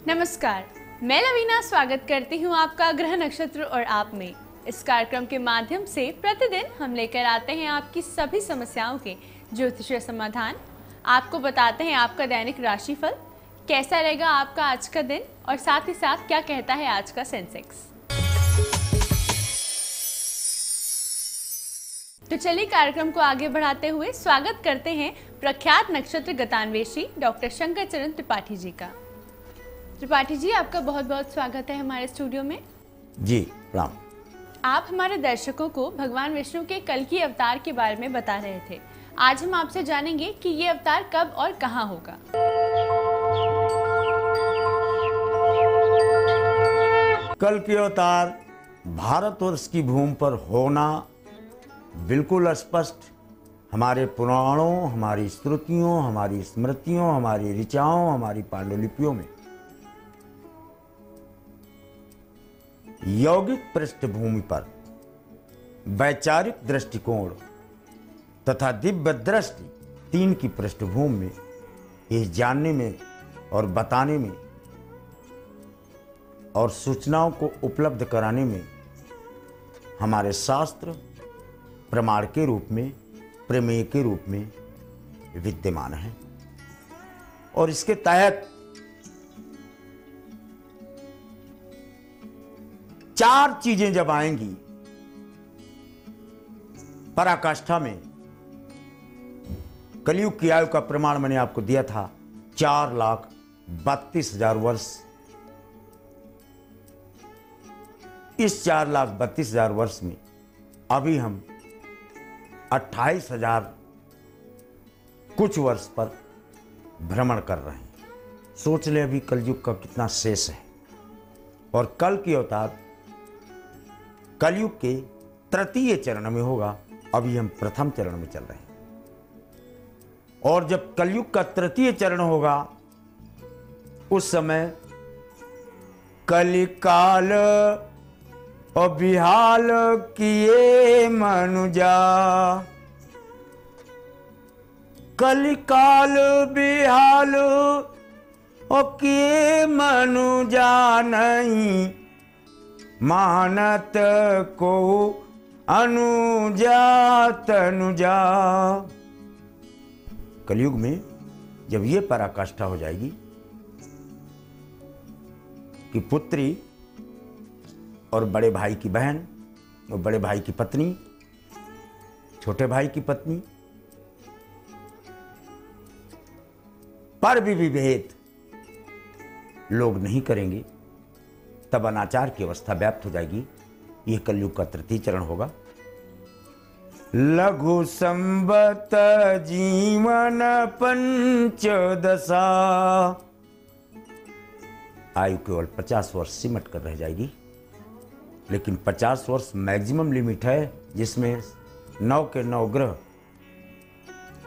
नमस्कार, मैं लवीना स्वागत करती हूँ आपका ग्रह नक्षत्र और आप में। इस कार्यक्रम के माध्यम से प्रतिदिन हम लेकर आते हैं आपकी सभी समस्याओं के ज्योतिषीय समाधान। आपको बताते हैं आपका दैनिक राशिफल, कैसा रहेगा आपका आज का दिन और साथ ही साथ क्या कहता है आज का सेंसेक्स। तो चलिए कार्यक्रम को आगे बढ़ाते हुए स्वागत करते हैं प्रख्यात नक्षत्र गतान्वेषी डॉक्टर शंकर चरण त्रिपाठी जी का। त्रिपाठी जी, आपका बहुत बहुत स्वागत है हमारे स्टूडियो में। जी प्रणाम। आप हमारे दर्शकों को भगवान विष्णु के कल की अवतार के बारे में बता रहे थे। आज हम आपसे जानेंगे कि ये अवतार कब और कहाँ होगा। कल के अवतार भारतवर्ष की भूमि पर होना बिल्कुल स्पष्ट हमारे पुराणों, हमारी श्रुतियों, हमारी स्मृतियों, हमारी ऋचाओं, हमारी पांडुलिपियों में यौगिक पृष्ठभूमि पर वैचारिक दृष्टिकोण तथा दिव्य दृष्टि तीन की पृष्ठभूमि में ये जानने में और बताने में और सूचनाओं को उपलब्ध कराने में हमारे शास्त्र प्रमाण के रूप में, प्रमेय के रूप में विद्यमान है। और इसके तहत चार चीजें जब आएंगी पराकाष्ठा में, कलयुग की आयु का प्रमाण मैंने आपको दिया था 4,32,000 वर्ष। इस 4,32,000 वर्ष में अभी हम 28,000 कुछ वर्ष पर भ्रमण कर रहे हैं। सोच ले अभी कलयुग का कितना शेष है। और कल की अवतार कलयुग के तृतीय चरण में होगा। अभी हम प्रथम चरण में चल रहे हैं। और जब कलयुग का तृतीय चरण होगा उस समय कलिकाल और बिहाल किए मनुजा, कलिकाल बिहाल और किए मनुजा, नहीं मानत को अनुजा तनुजा। कलयुग में जब ये पराकाष्ठा हो जाएगी कि पुत्री और बड़े भाई की बहन और बड़े भाई की पत्नी, छोटे भाई की पत्नी पर भी विभेद लोग नहीं करेंगे, तब अनाचार की अवस्था व्याप्त हो जाएगी। यह कलयुग का तृतीय चरण होगा। लघु संबत जीवन पंचदशा, आयु केवल 50 वर्ष सिमट कर रह जाएगी। लेकिन 50 वर्ष मैक्सिमम लिमिट है, जिसमें 9 के 9 ग्रह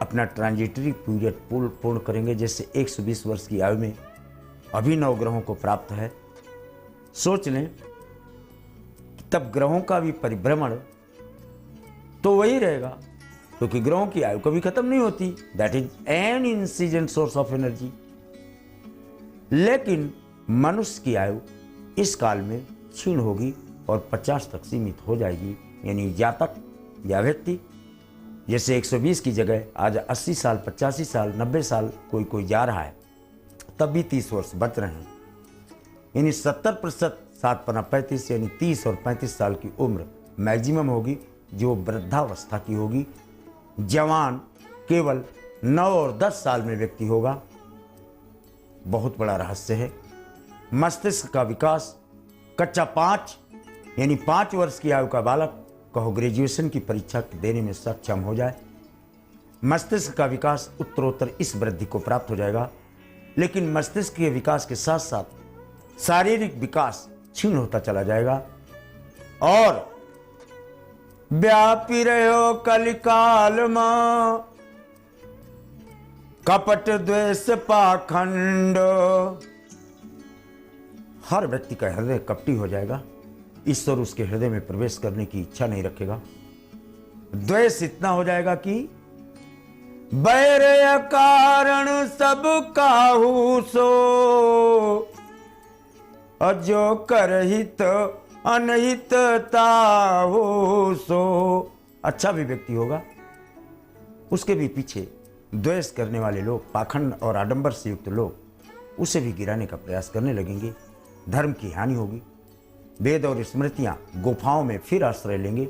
अपना ट्रांजिटरी पीरियड पूर्ण करेंगे। जैसे 120 वर्ष की आयु में अभी 9 ग्रहों को प्राप्त है। सोच लें कि तब ग्रहों का भी परिभ्रमण तो वही रहेगा, क्योंकि ग्रहों की आयु कभी खत्म नहीं होती। That is an incessant source of energy. लेकिन मनुष्य की आयु इस काल में क्षीण होगी और 50 तक सीमित हो जाएगी। यानी जातक या व्यक्ति जैसे 120 की जगह आज 80 साल, 85 साल, 90 साल कोई जा रहा है, तब भी 30 वर्ष बच रहे हैं। यानी 70%, 7×35 यानी 30 और 35 साल की उम्र मैक्सिमम होगी, जो वृद्धावस्था की होगी। जवान केवल 9 और 10 साल में व्यक्ति होगा। बहुत बड़ा रहस्य है। मस्तिष्क का विकास कच्चा 5 यानी 5 वर्ष की आयु का बालक कहो ग्रेजुएशन की परीक्षा देने में सक्षम हो जाए। मस्तिष्क का विकास उत्तरोत्तर इस वृद्धि को प्राप्त हो जाएगा। लेकिन मस्तिष्क के विकास के साथ साथ शारीरिक विकास क्षीण होता चला जाएगा। और व्यापी रहो कलिकाल में कपट द्वेष पाखंड, हर व्यक्ति का हृदय कपटी हो जाएगा। ईश्वर उसके हृदय में प्रवेश करने की इच्छा नहीं रखेगा। द्वेष इतना हो जाएगा कि बैर कारण सब काहू सो, अजो करहित अनहितता हो सो। अच्छा भी व्यक्ति होगा, उसके भी पीछे द्वेष करने वाले लोग, पाखंड और आडंबर से युक्त लोग उसे भी गिराने का प्रयास करने लगेंगे। धर्म की हानि होगी। वेद और स्मृतियां गुफाओं में फिर आश्रय लेंगे।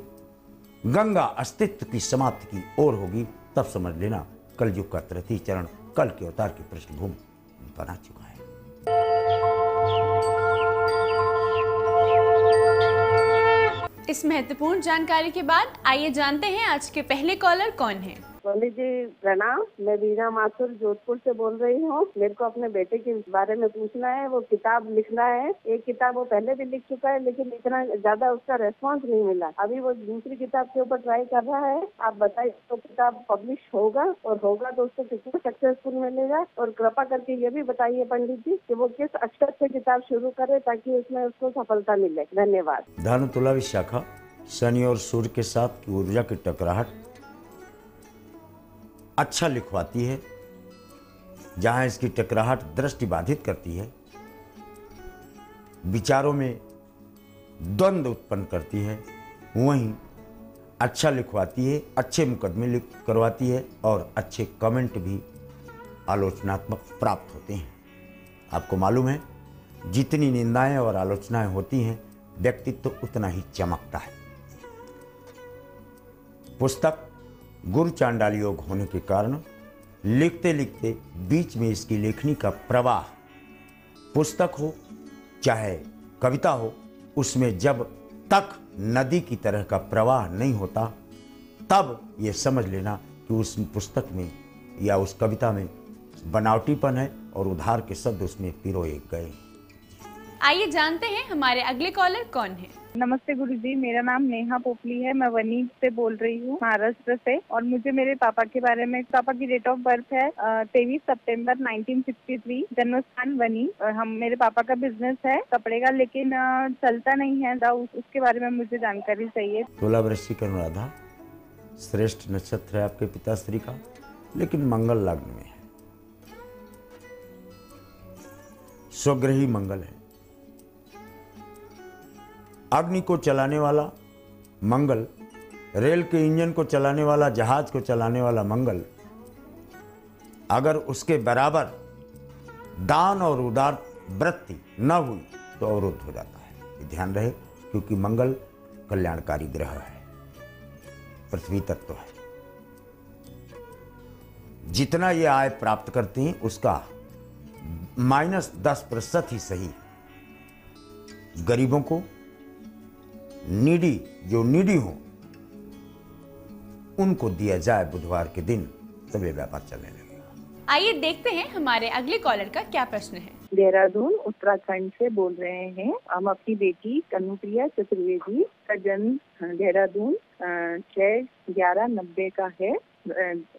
गंगा अस्तित्व की समाप्ति की ओर होगी। तब समझ लेना कलयुग का तृतीय चरण कल के अवतार की पृष्ठभूमि बना चुका है। इस महत्वपूर्ण जानकारी के बाद आइए जानते हैं आज के पहले कॉलर कौन हैं। पंडित जी प्रणाम, मैं वीणा माथुर जोधपुर से बोल रही हूँ। मेरे को अपने बेटे के बारे में पूछना है। वो किताब लिखना है। एक किताब वो पहले भी लिख चुका है, लेकिन इतना ज्यादा उसका रेस्पॉन्स नहीं मिला। अभी वो दूसरी किताब के ऊपर ट्राई कर रहा है। आप बताइए तो किताब पब्लिश होगा, और होगा तो उसको कितना सक्सेसफुल मिलेगा? और कृपा करके ये भी बताइए पंडित जी कि वो किस अक्षर से किताब शुरू करे ताकि उसमें उसको सफलता मिले। धन्यवाद। धनु तुला विशाखा, शनि और सूर्य के साथ की ऊर्जा की टकराहट अच्छा लिखवाती है। जहां इसकी टकराहट दृष्टि बाधित करती है, विचारों में द्वंद्व उत्पन्न करती है, वहीं अच्छा लिखवाती है, अच्छे मुकदमे करवाती है और अच्छे कमेंट भी आलोचनात्मक प्राप्त होते हैं। आपको मालूम है, जितनी निंदाएं और आलोचनाएं होती हैं, व्यक्तित्व उतना ही चमकता है। पुस्तक गुरु चांडाल योग होने के कारण लिखते लिखते बीच में इसकी लेखनी का प्रवाह, पुस्तक हो चाहे कविता हो, उसमें जब तक नदी की तरह का प्रवाह नहीं होता, तब ये समझ लेना कि उस पुस्तक में या उस कविता में बनावटीपन है और उधार के शब्द उसमें पिरोए गए। आइए जानते हैं हमारे अगले कॉलर कौन है। नमस्ते गुरुजी, मेरा नाम नेहा पोपली है। मैं वनी से बोल रही हूँ, महाराष्ट्र से। और मुझे मेरे पापा के बारे में, पापा की डेट ऑफ बर्थ है 23 सितंबर 1963, जन्मस्थान वनी। और मेरे पापा का बिजनेस है कपड़े का, लेकिन चलता नहीं है। उसके बारे में मुझे जानकारी चाहिए। तुला वृश्चिक अनुराधा, श्रेष्ठ नक्षत्र है आपके पिताश्री का, लेकिन मंगल लग्न में है। स्वग्रही मंगल है। अग्नि को चलाने वाला मंगल, रेल के इंजन को चलाने वाला, जहाज को चलाने वाला मंगल, अगर उसके बराबर दान और उदार वृत्ति न हुई तो अवरुद्ध हो जाता है। ये ध्यान रहे, क्योंकि मंगल कल्याणकारी ग्रह है, पृथ्वी तत्व है। जितना ये आय प्राप्त करते हैं उसका -10% ही सही गरीबों को, नीडी जो नीडी हो, उनको दिया जाए बुधवार के दिन, तब ये व्यापार चलने लगेगा। आइए देखते हैं हमारे अगले कॉलर का क्या प्रश्न है। देहरादून उत्तराखंड से बोल रहे हैं। हम अपनी बेटी कनुप्रिया चतुर्वेदी का जन्म देहरादून 6/11/90 का है।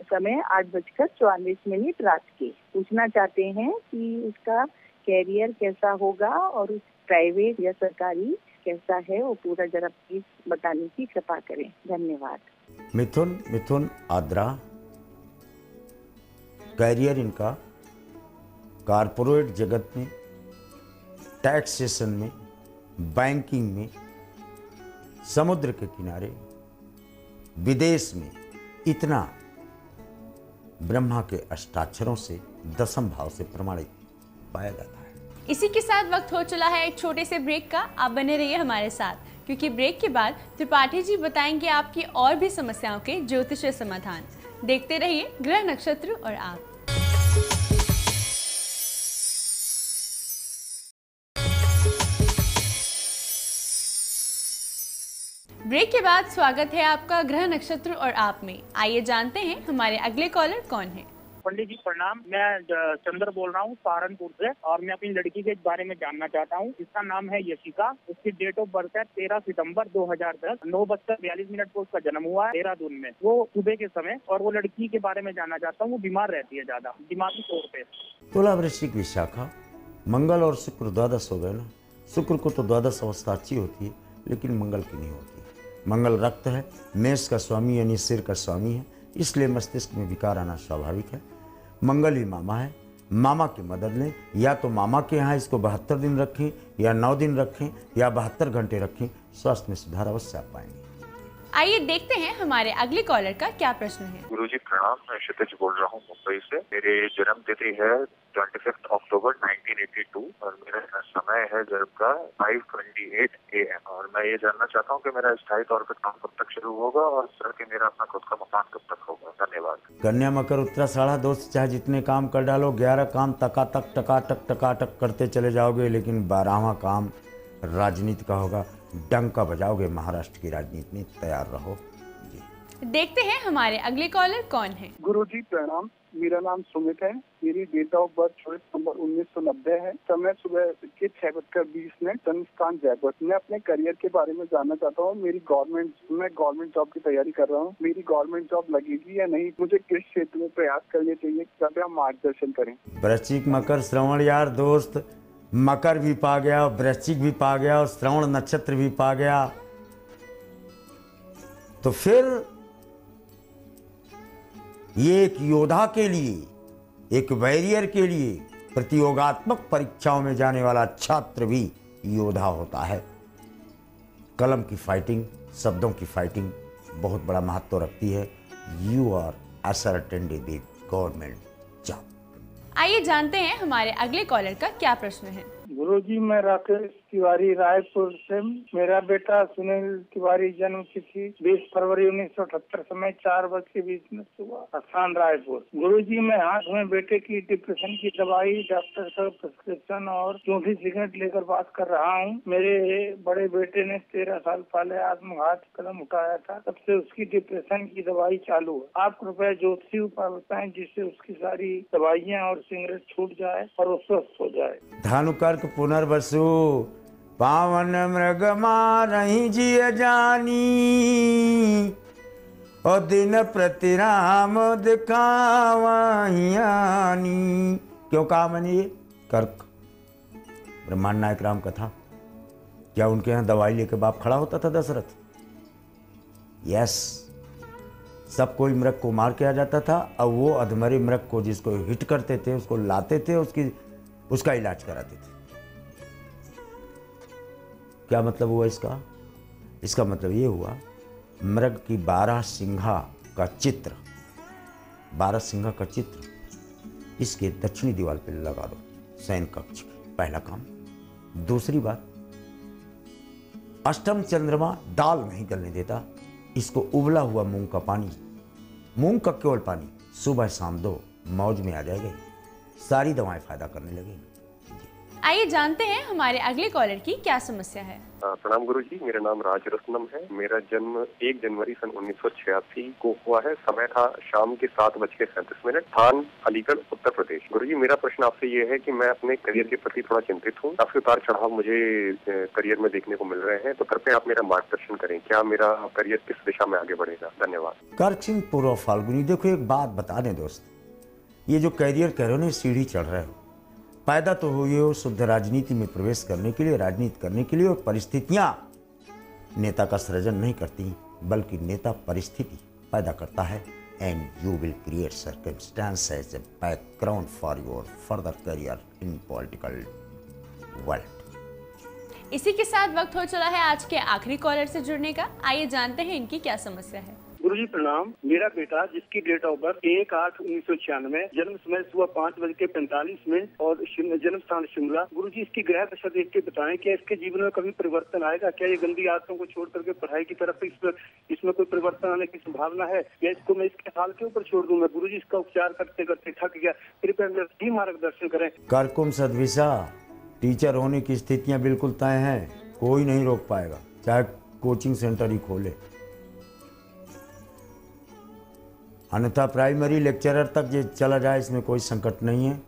समय 8:44 रात के। पूछना चाहते हैं कि उसका कैरियर कैसा होगा और उस प्राइवेट या सरकारी कैसा है, वो पूरा जरा प्लीज बताने की कृपा करें। धन्यवाद। मिथुन आद्रा, कैरियर इनका कारपोरेट जगत में, टैक्सेशन में, बैंकिंग में, समुद्र के किनारे, विदेश में, इतना ब्रह्मा के अष्टाक्षरों से 10th भाव से प्रमाणित पाया जाता है। इसी के साथ वक्त हो चला है एक छोटे से ब्रेक का। आप बने रहिए हमारे साथ, क्योंकि ब्रेक के बाद त्रिपाठी जी बताएंगे आपकी और भी समस्याओं के ज्योतिषीय समाधान। देखते रहिए ग्रह नक्षत्र और आप। ब्रेक के बाद स्वागत है आपका ग्रह नक्षत्र और आप में। आइए जानते हैं हमारे अगले कॉलर कौन है। पंडित जी प्रणाम, मैं चंद्र बोल रहा हूँ सहारनपुर से, और मैं अपनी लड़की के बारे में जानना चाहता हूँ। इसका नाम है यशिका। उसकी डेट ऑफ बर्थ है 13 सितंबर 2010, 9:42 को उसका जन्म हुआ है देहरादून में, वो सुबह के समय। और वो लड़की के बारे में जानना चाहता हूँ। वो बीमार रहती है ज्यादा, दिमागी तौर पे। तुला वृश्चिक विशाखा, मंगल और शुक्र द्वादश हो गए ना। शुक्र को तो द्वादश अवस्था अच्छी होती है, लेकिन मंगल की नहीं होती। मंगल रक्त है, मेष का स्वामी यानी सिर का स्वामी है, इसलिए मस्तिष्क में विकार आना स्वाभाविक है। मंगल ही मामा है, मामा की मदद लें, या तो मामा के यहाँ इसको 72 दिन रखें या 9 दिन रखें या 72 घंटे रखें, स्वास्थ्य में सुधार अवश्य आप पाएंगे। आइए देखते हैं हमारे अगले कॉलर का क्या प्रश्न है। गुरुजी प्रणाम, मैं क्षितिज बोल रहा हूँ मुंबई से। मेरे जन्म तिथि है 25 अक्टूबर 1982 और मेरा समय है जन्म का 5:28 AM और मैं ये जानना चाहता हूँ कि मेरा स्थायी तौर पर काम कब तक शुरू होगा और सर के मेरा अपना खुद का मकान कब तक होगा। धन्यवाद। कन्या मकर उत्तराषाढ़ा दोस्त, चाहे जितने काम कर डालो, 11 काम टकाटक करते चले जाओगे, लेकिन 12वां काम राजनीति का होगा। डंका बजाओगे महाराष्ट्र की राजनीति में, तैयार रहो जी। देखते हैं हमारे अगले कॉलर कौन है। गुरुजी प्रणाम, मेरा नाम सुमित है। मेरी डेट ऑफ बर्थ 24 नवंबर 1990 है। समय सुबह के 6:20, जन्म स्थान जयपुर। मैं अपने करियर के बारे में जानना चाहता हूँ। मैं गवर्नमेंट जॉब की तैयारी कर रहा हूँ। मेरी गवर्नमेंट जॉब लगेगी या नहीं, मुझे किस क्षेत्र में प्रयास करने चाहिए, कृपया मार्गदर्शन करें। वृश्चिक मकर श्रवण यार दोस्त, मकर भी पा गया, वृश्चिक भी पा गया और श्रवण नक्षत्र भी पा गया, तो फिर ये एक योद्धा के लिए, एक वॉरियर के लिए प्रतियोगात्मक परीक्षाओं में जाने वाला छात्र भी योद्धा होता है। कलम की फाइटिंग, शब्दों की फाइटिंग बहुत बड़ा महत्व रखती है। You are ascertained with government job. आइए जानते हैं हमारे अगले कॉलर का क्या प्रश्न है। गुरुजी मैं राकेश तिवारी रायपुर से। मेरा बेटा सुनील तिवारी, जन्म तिथि 20 फरवरी 1978, समय 4:20 सुबह, स्थान रायपुर। गुरुजी मैं हाथ में बेटे की डिप्रेशन की दवाई, डॉक्टर का प्रिस्क्रिप्शन और चौथी सिगरेट लेकर बात कर रहा हूँ। मेरे बड़े बेटे ने 13 साल पहले आत्मघात कदम उठाया था, तब से उसकी डिप्रेशन की दवाई चालू है। आप कृपया ज्योतिषी उपाय बताएं जिससे उसकी सारी दवाइयाँ और सिगरेट छूट जाए और वो स्वस्थ हो जाए। धानुकर्क पुनर्वसु, पावन मृग मारहि जिय जानी, और दिन प्रति राम दिखावहियानी। क्यों कहा मैंने ये? कर्क, ब्रह्मांड नायक राम कथा। क्या उनके यहाँ दवाई लेके बाप खड़ा होता था दशरथ? यस, सब कोई मृग को मार के आ जाता था, अब वो अधमरे मृग को जिसको हिट करते थे उसको लाते थे, उसका इलाज कराते थे। क्या मतलब हुआ इसका? इसका मतलब ये हुआ, मृग की 12 सिंघा का चित्र, 12 सिंघा का चित्र इसके दक्षिणी दीवार पर लगा दो, शयन कक्ष की। पहला काम। दूसरी बात, अष्टम चंद्रमा दाल नहीं गलने देता, इसको उबला हुआ मूंग का पानी, मूंग का केवल पानी सुबह शाम दो, मौज में आ जाएगा, सारी दवाएं फायदा करने लगेंगी। आइए जानते हैं हमारे अगले कॉलर की क्या समस्या है। प्रणाम गुरुजी, मेरा नाम राजरत्नम है। मेरा जन्म 1 जनवरी सन 1986 को हुआ है। समय था शाम के 7:37, स्थान अलीगढ़ उत्तर प्रदेश। गुरुजी मेरा प्रश्न आपसे ये है कि मैं अपने करियर के प्रति थोड़ा चिंतित हूँ। काफी उतार चढ़ाव मुझे करियर में देखने को मिल रहे हैं, तो कृपया आप मेरा मार्गदर्शन करें। क्या मेरा करियर किस दिशा में आगे बढ़ेगा? धन्यवाद। कर्क सिंह पूर्व फाल्गुनी, देखो एक बात बता दें दोस्त, ये जो करियर कह रहे हो ना, सीढ़ी चढ़ रहे हो, पैदा तो हुई हो शुद्ध राजनीति में प्रवेश करने के लिए, राजनीति करने के लिए, और परिस्थितियां नेता का सृजन नहीं करती, बल्कि नेता परिस्थिति पैदा करता है। And you will create circumstances as a background for your further career in political world. इसी के साथ वक्त हो चला है आज के आखिरी कॉलर से जुड़ने का। आइए जानते हैं इनकी क्या समस्या है। गुरुजी प्रणाम, मेरा बेटा जिसकी डेट ऑफ बर्थ 1/8/1996, जन्म समय सुबह 5:45 और जन्म स्थान शिमला। गुरुजी इसकी ग्रह दशा देख के बताएं, क्या इसके जीवन में कभी परिवर्तन आएगा? क्या ये गंदी आदतों को छोड़ करके पढ़ाई की तरफ इसमें कोई परिवर्तन आने की संभावना है, या इसको मैं इसके हाल के ऊपर छोड़ दूं? मैं गुरुजी इसका उपचार करते करते थक गया, कृपया मेरा मार्गदर्शन करें। कर्कुम सदविशा, टीचर होने की स्थितियां बिल्कुल तय हैं, कोई नहीं रोक पाएगा, चाहे कोचिंग सेंटर ही खोले। अन्यथा प्राइमरी लेक्चरर तक ये चला जाए, इसमें कोई संकट नहीं है।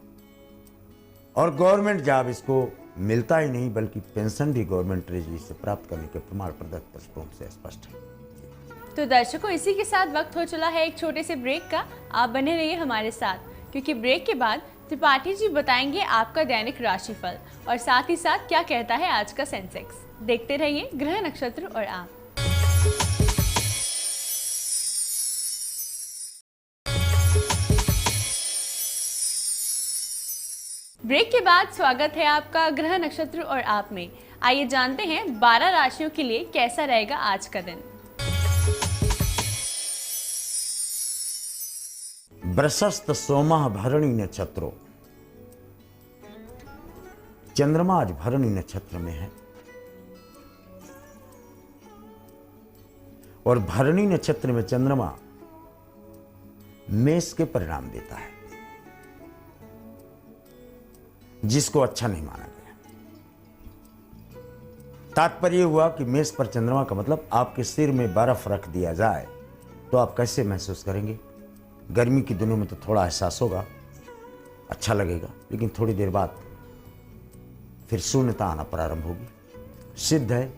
और गवर्नमेंट जॉब इसको मिलता ही नहीं, बल्कि पेंशन भी गवर्नमेंट ट्रेजरी से प्राप्त करने के प्रमाण प्रदत्त पुस्तकों से स्पष्ट है। तो दर्शकों, इसी के साथ वक्त हो चला है एक छोटे से ब्रेक का। आप बने रहिए हमारे साथ, क्योंकि ब्रेक के बाद त्रिपाठी जी बताएंगे आपका दैनिक राशिफल और साथ ही साथ क्या कहता है आज का सेंसेक्स। देखते रहिए ग्रह नक्षत्र और आप। ब्रेक के बाद स्वागत है आपका ग्रह नक्षत्र और आप में। आइए जानते हैं 12 राशियों के लिए कैसा रहेगा आज का दिन। वृषस्थ सोमः भरणी नक्षत्रों। चंद्रमा आज भरणी नक्षत्र में है और भरणी नक्षत्र में चंद्रमा मेष के परिणाम देता है, जिसको अच्छा नहीं माना गया। तात्पर्य हुआ कि मेष पर चंद्रमा का मतलब आपके सिर में बर्फ रख दिया जाए तो आप कैसे महसूस करेंगे। गर्मी के दिनों में तो थोड़ा एहसास होगा, अच्छा लगेगा, लेकिन थोड़ी देर बाद फिर शून्यता आना प्रारंभ होगी। सिद्ध है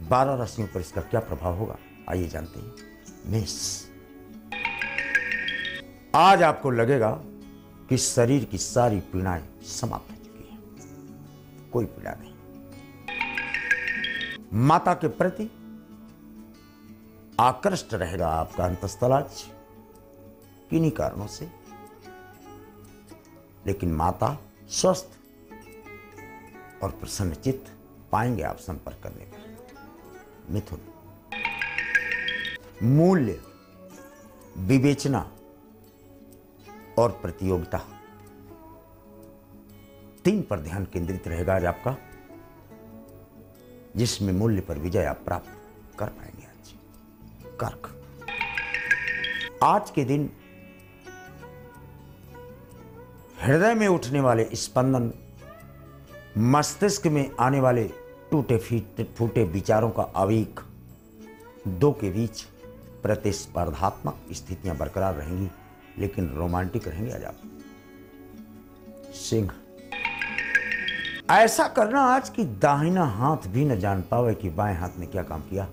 12 राशियों पर इसका क्या प्रभाव होगा, आइए जानते हैं। मेष, आज आपको लगेगा कि शरीर की सारी पीड़ाएं समाप्त हो चुकी हैं, कोई पीड़ा नहीं। माता के प्रति आकृष्ट रहेगा आपका अंतस्थल आज, किन्हीं कारणों से, लेकिन माता स्वस्थ और प्रसन्नचित्त पाएंगे आप संपर्क करने पर। मिथुन, मूल्य, विवेचना और प्रतियोगिता 3 पर ध्यान केंद्रित रहेगा आज आपका, जिसमें मूल्य पर विजय आप प्राप्त कर पाएंगे आज। कर्क, आज के दिन हृदय में उठने वाले स्पंदन, मस्तिष्क में आने वाले टूटे फूटे विचारों का आवेग, दो के बीच प्रतिस्पर्धात्मक स्थितियां बरकरार रहेंगी, लेकिन रोमांटिक रहेंगे आज आप। सिंह, ऐसा करना आज की दाहिना हाथ भी न जान पावे कि बाएं हाथ ने क्या काम किया,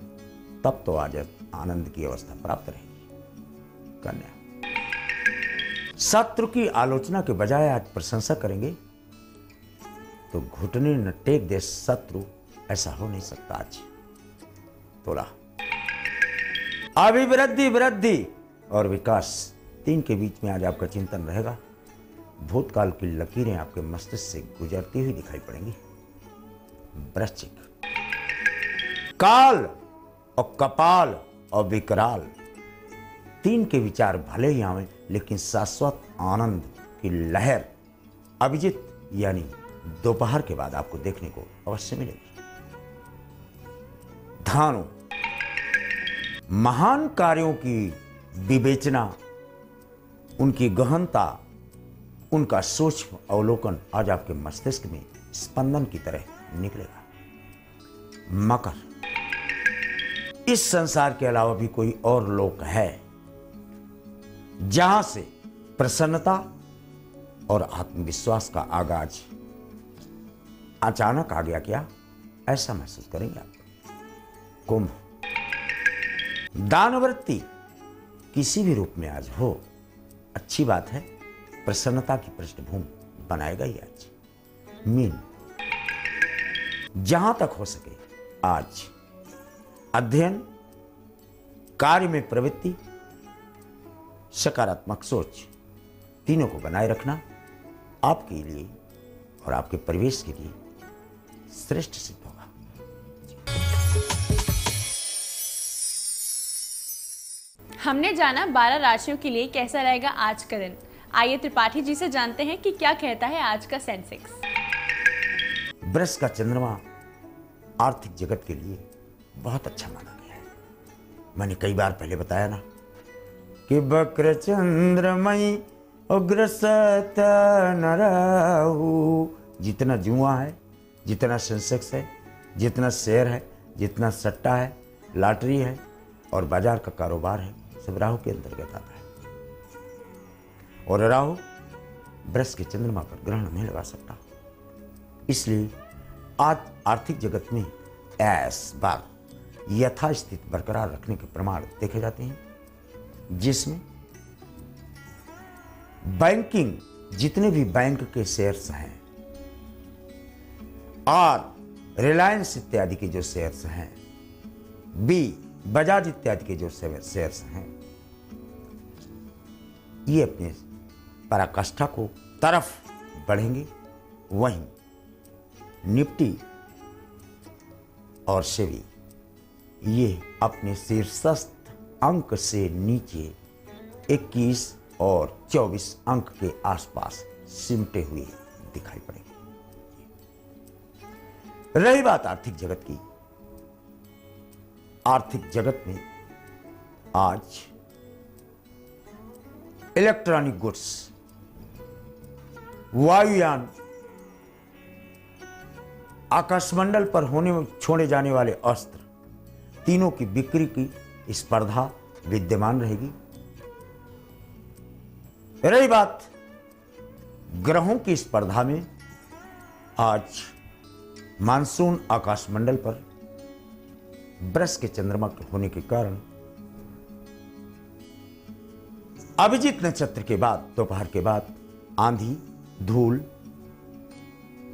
तब तो आज आनंद की अवस्था प्राप्त रहेगी। कन्या, शत्रु की आलोचना के बजाय आज प्रशंसा करेंगे तो घुटने न टेक दे शत्रु, ऐसा हो नहीं सकता आज। तुला, अभिवृद्धि, वृद्धि और विकास 3 के बीच में आज आपका चिंतन रहेगा। भूतकाल की लकीरें आपके मस्तिष्क से गुजरती हुई दिखाई पड़ेंगी। वृश्चिक, काल और कपाल और विकराल 3 के विचार भले ही आवे, लेकिन शाश्वत आनंद की लहर अभिजित यानी दोपहर के बाद आपको देखने को अवश्य मिलेगी। धानु, महान कार्यों की विवेचना, उनकी गहनता, उनका सूक्ष्म अवलोकन आज आपके मस्तिष्क में स्पंदन की तरह निकलेगा। मकर, इस संसार के अलावा भी कोई और लोक है जहां से प्रसन्नता और आत्मविश्वास का आगाज अचानक आ गया क्या, ऐसा महसूस करेंगे आप। कुंभ, दानवृत्ति किसी भी रूप में आज हो, अच्छी बात है, प्रसन्नता की पृष्ठभूमि बनाएगा ही आज। मीन, जहां तक हो सके आज अध्ययन, कार्य में प्रवृत्ति, सकारात्मक सोच, तीनों को बनाए रखना आपके लिए और आपके परिवेश के लिए श्रेष्ठ सिद्ध होगा। हमने जाना 12 राशियों के लिए कैसा रहेगा आज का दिन। आइए त्रिपाठी जी से जानते हैं कि क्या कहता है आज का सेंसेक्स। वृष का चंद्रमा आर्थिक जगत के लिए बहुत अच्छा माना गया है। मैंने कई बार पहले बताया ना कि वक्र चंद्रमयी उग्र सतन राहु, जितना जुआ है, जितना सेंसेक्स है, जितना शेयर है, जितना सट्टा है, लॉटरी है और बाजार का कारोबार है, सब राहु के अंतर्गत आता है। और राहु वृष के चंद्रमा पर ग्रहण नहीं लगा सकता, इसलिए आज आर्थिक जगत में ऐस बार यथास्थिति बरकरार रखने के प्रमाण देखे जाते हैं, जिसमें बैंकिंग, जितने भी बैंक के शेयर्स हैं और रिलायंस इत्यादि के जो शेयर्स हैं, बजाज इत्यादि के जो शेयर्स हैं, ये अपने पराकाष्ठा को तरफ बढ़ेंगे, वहीं निफ्टी और सेबी ये अपने शीर्षस्थ अंक से नीचे 21 और 24 अंक के आसपास सिमटे हुए दिखाई पड़ेंगे। रही बात आर्थिक जगत की, आर्थिक जगत में आज इलेक्ट्रॉनिक गुड्स, वायुयान, आकाशमंडल पर छोड़े जाने वाले अस्त्र, तीनों की बिक्री की स्पर्धा विद्यमान रहेगी। रही बात ग्रहों की स्पर्धा में, आज मानसून आकाशमंडल पर वृष के चंद्रमा के होने के कारण अभिजीत नक्षत्र के बाद दोपहर के बाद आंधी, धूल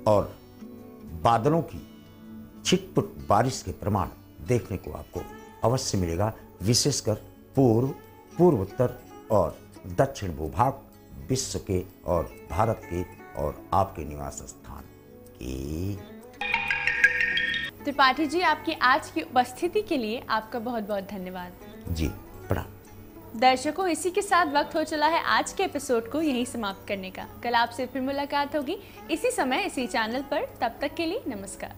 और बादलों की छिटपुट बारिश के प्रमाण देखने को आपको अवश्य मिलेगा, विशेषकर पूर्व, पूर्वोत्तर और दक्षिण भूभाग विश्व के और भारत के और आपके निवास स्थान के। त्रिपाठी जी, आपकी आज की उपस्थिति के लिए आपका बहुत बहुत धन्यवाद। जी प्रणाम। दर्शकों, इसी के साथ वक्त हो चला है आज के एपिसोड को यहीं समाप्त करने का। कल आपसे फिर मुलाकात होगी इसी समय इसी चैनल पर। तब तक के लिए नमस्कार।